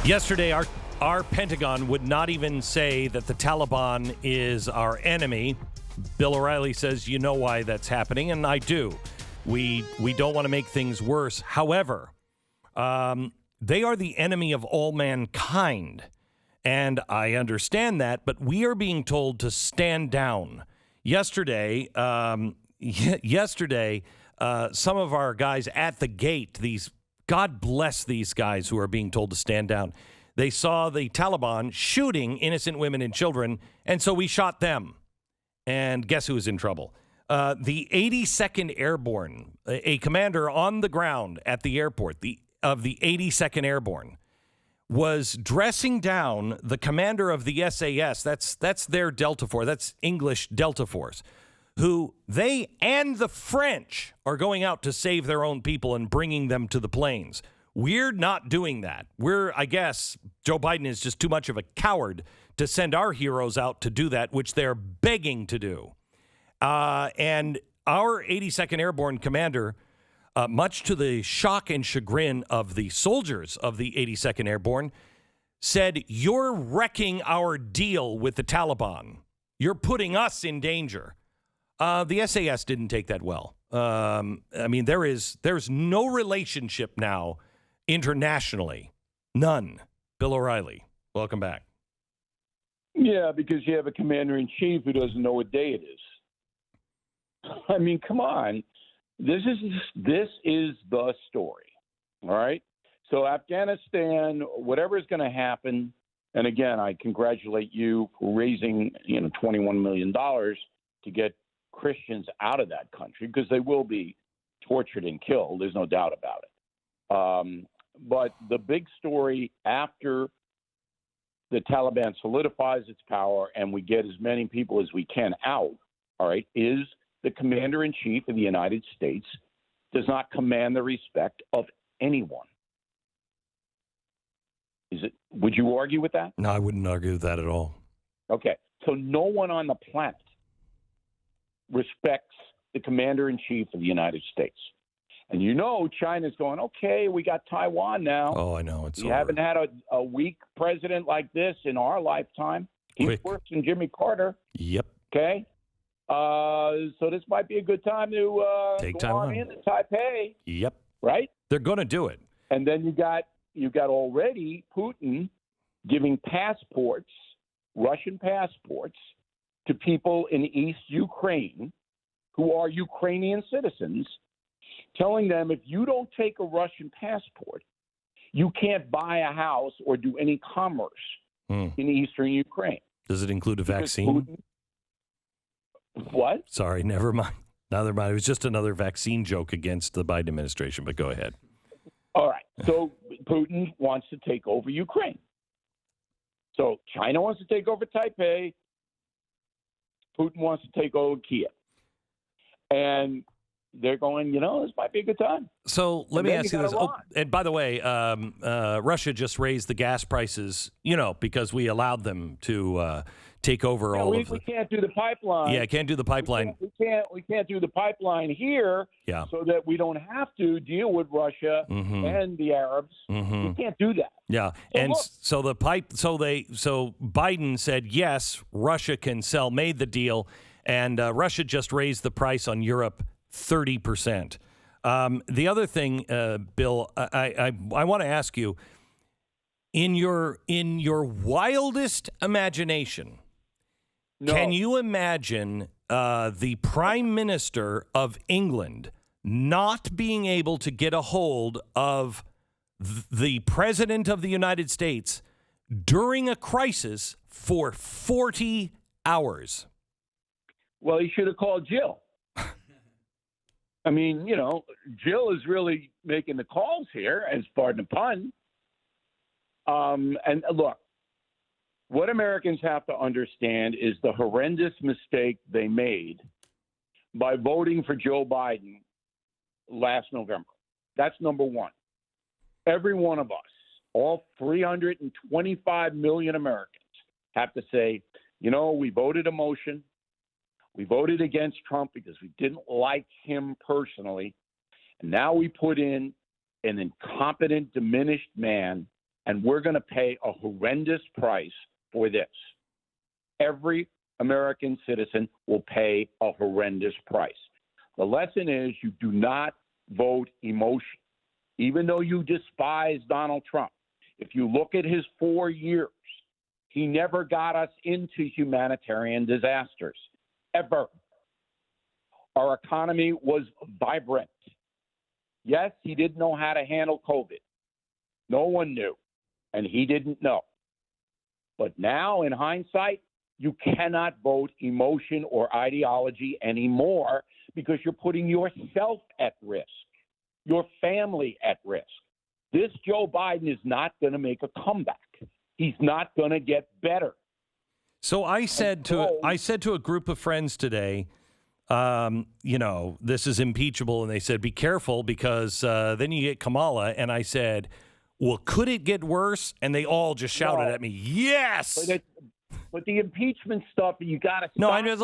Yesterday, our Pentagon would not even say that the Taliban is our enemy. Bill O'Reilly says, you know why that's happening, and I do. We don't want to make things worse. However, they are the enemy of all mankind, and I understand that, but we are being told to stand down. Yesterday, some of our guys at the gate, God bless these guys who are being told to stand down. They saw the Taliban shooting innocent women and children, and so we shot them. And guess who was in trouble? The 82nd Airborne, a commander on the ground at the airport of the 82nd Airborne, was dressing down the commander of the SAS. That's their Delta Force. That's English Delta Force, who they and the French are going out to save their own people and bringing them to the plains. We're not doing that. I guess, Joe Biden is just too much of a coward to send our heroes out to do that, which they're begging to do. And our 82nd Airborne commander, much to the shock and chagrin of the soldiers of the 82nd Airborne, said, "You're wrecking our deal with the Taliban. You're putting us in danger." The SAS didn't take that well. I mean, there's no relationship now internationally. None. Bill O'Reilly, welcome back. Yeah, because you have a commander-in-chief who doesn't know what day it is. I mean, come on. This is the story, all right? So Afghanistan, whatever is going to happen, and again, I congratulate you for raising, $21 million to get Christians out of that country, because they will be tortured and killed. There's no doubt about it. But the big story after the Taliban solidifies its power and we get as many people as we can out, all right, is the commander-in-chief of the United States does not command the respect of anyone. Would you argue with that? No, I wouldn't argue with that at all. Okay. So no one on the planet respects the commander-in-chief of the United States. And China's going, okay, we got Taiwan now. Oh, I know. We haven't had a weak president like this in our lifetime. He's worse than Jimmy Carter. Yep. Okay. So this might be a good time to take go Taiwan on into Taipei. Yep. Right? They're going to do it. And then you got already Putin giving passports, Russian passports, to people in East Ukraine who are Ukrainian citizens, telling them if you don't take a Russian passport, you can't buy a house or do any commerce in eastern Ukraine. Does it include a vaccine? What? Sorry, never mind. Never mind. It was just another vaccine joke against the Biden administration, but go ahead. All right. So Putin wants to take over Ukraine. So China wants to take over Taipei. Putin wants to take over Kiev. And they're going, this might be a good time. So let me ask you this. Oh, and by the way, Russia just raised the gas prices, because we allowed them to take over all of the... We can't do the pipeline. Yeah, can't do the pipeline. We can't do the pipeline here so that we don't have to deal with Russia and the Arabs. We can't do that. Yeah, so so Biden said, yes, Russia can sell, made the deal, and Russia just raised the price on Europe 30%. The other thing, Bill, I want to ask you, in your wildest imagination, can you imagine the Prime Minister of England not being able to get a hold of the President of the United States during a crisis for 40 hours? Well, he should have called Jill. I mean, Jill is really making the calls here, as pardon the pun. And look, what Americans have to understand is the horrendous mistake they made by voting for Joe Biden last November. That's number one. Every one of us, all 325 million Americans, have to say, we voted emotion. We voted against Trump because we didn't like him personally. And now we put in an incompetent, diminished man and we're going to pay a horrendous price for this. Every American citizen will pay a horrendous price. The lesson is you do not vote emotion. Even though you despise Donald Trump, if you look at his 4 years, he never got us into humanitarian disasters, ever. Our economy was vibrant. Yes, he didn't know how to handle COVID. No one knew, and he didn't know. But now, in hindsight, you cannot vote emotion or ideology anymore because you're putting yourself at risk, your family at risk. This Joe Biden is not going to make a comeback. He's not going to get better. So I said to a group of friends today, this is impeachable, and they said, be careful because then you get Kamala. And I said, well, could it get worse? And they all just shouted at me, yes. But the impeachment stuff, you got to. No, I know.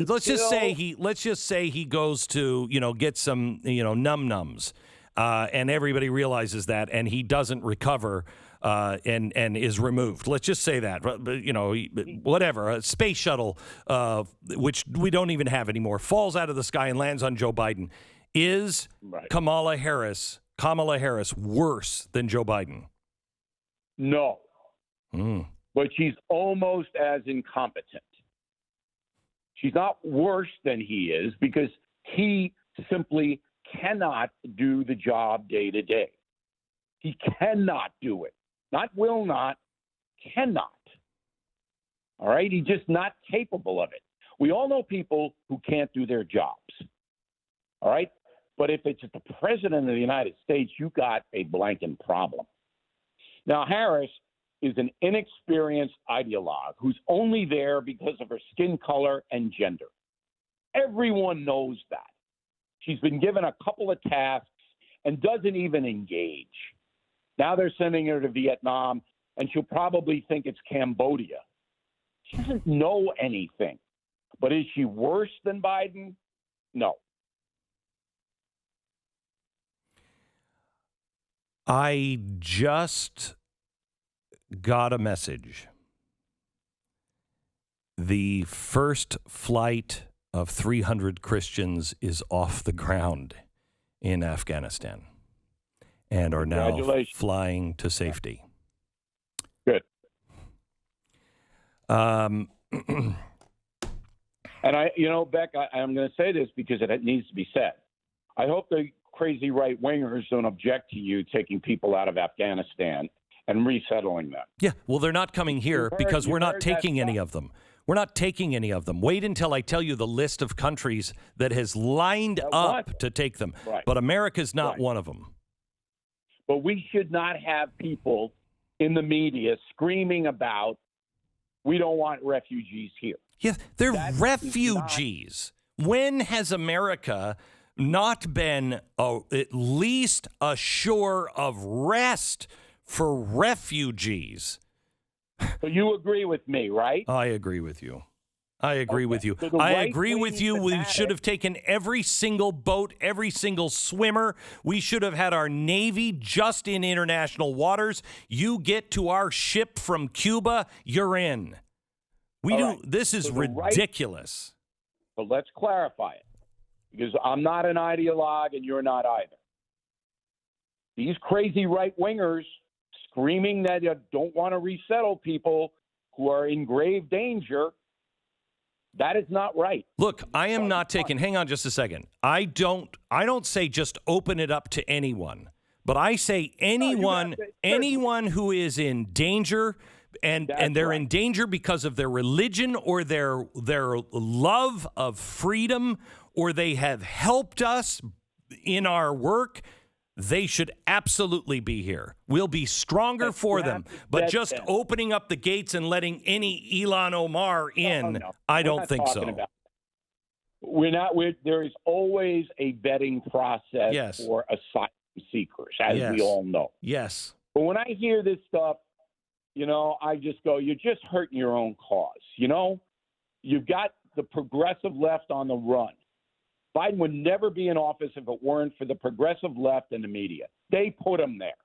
Let's just say he goes to get some num-nums, and everybody realizes that, and he doesn't recover. And is removed. Let's just say that, whatever, a space shuttle, which we don't even have anymore, falls out of the sky and lands on Joe Biden. Is Kamala Harris worse than Joe Biden? No. But she's almost as incompetent. She's not worse than he is because he simply cannot do the job day to day. He cannot do it. Not will not, cannot. All right? He's just not capable of it. We all know people who can't do their jobs. All right? But if it's the president of the United States, you got a blanking problem. Now, Harris is an inexperienced ideologue who's only there because of her skin color and gender. Everyone knows that. She's been given a couple of tasks and doesn't even engage. Now they're sending her to Vietnam, and she'll probably think it's Cambodia. She doesn't know anything. But is she worse than Biden? No. I just got a message. The first flight of 300 Christians is off the ground in Afghanistan and are now flying to safety. Good. And Beck, I'm going to say this because it needs to be said. I hope the crazy right-wingers don't object to you taking people out of Afghanistan and resettling them. Yeah, well, they're not coming here because we're not taking any of them. We're not taking any of them. Wait until I tell you the list of countries that has lined up to take them. Right. But America's not one of them. But we should not have people in the media screaming about, we don't want refugees here. Yeah, they're refugees. When has America not been at least a shore of rest for refugees? So you agree with me, right? I agree with you. I agree with you. I agree with you. We should have taken every single boat, every single swimmer. We should have had our Navy just in international waters. You get to our ship from Cuba, you're in. This is ridiculous. But let's clarify it, because I'm not an ideologue and you're not either. These crazy right-wingers screaming that you don't want to resettle people who are in grave danger, that is not right. Look, I am not taking, hang on just a second. I don't say just open it up to anyone, but I say anyone who is in danger and they're in danger because of their religion or their love of freedom, or they have helped us in our work, they should absolutely be here. We'll be stronger for them. But just opening up the gates and letting any Ilhan Omar in, I don't think so. There is always a vetting process for asylum seekers, as we all know. Yes. But when I hear this stuff, I just go, you're just hurting your own cause. You've got the progressive left on the run. Biden would never be in office if it weren't for the progressive left and the media. They put him there.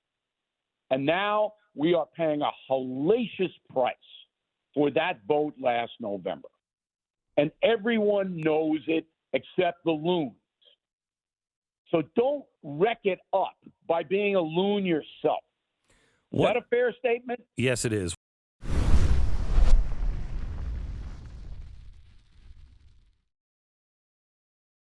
And now we are paying a hellacious price for that vote last November. And everyone knows it except the loons. So don't wreck it up by being a loon yourself. Is that a fair statement? Yes, it is.